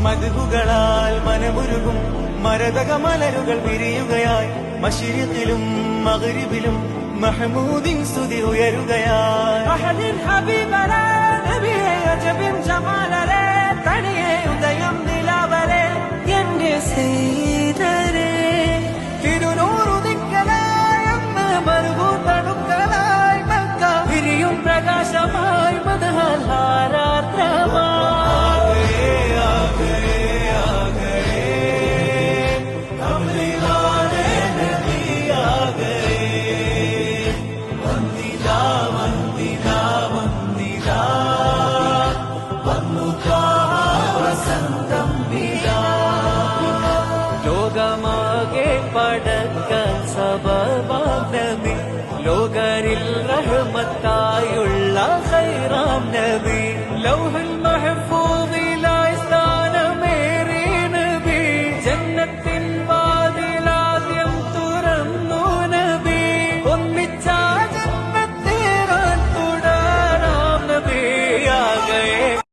മദ്ഹുകളാൽ മനമുരുകും മരതക മലരുകൾ വിരിയുകയായി മശരിഖിലും മഗ്രിബിലും മഹ്മൂദിൻ സ്തുതി ഉയരുകയായി അഹദിൻ ഹബീബരേ നബിയേ അജബിൻ ജമാലരേ തനിയെ ഉദയം നിലാവരേ എന്റെ സീതരേ തിരുനൂറുദിക്കലായി അന്ന് മരുഭൂതണുക്കളായി മക്ക വിരിയും പ്രകാശമായി മദഹൽ ഹാരാർദ്രമായി ലോകമാകെ പടക്കാൻ സബബാം നബി ലോകരിൽ റഹ്മത്തായുള്ള ഖൈറാം നബി ലൗഹ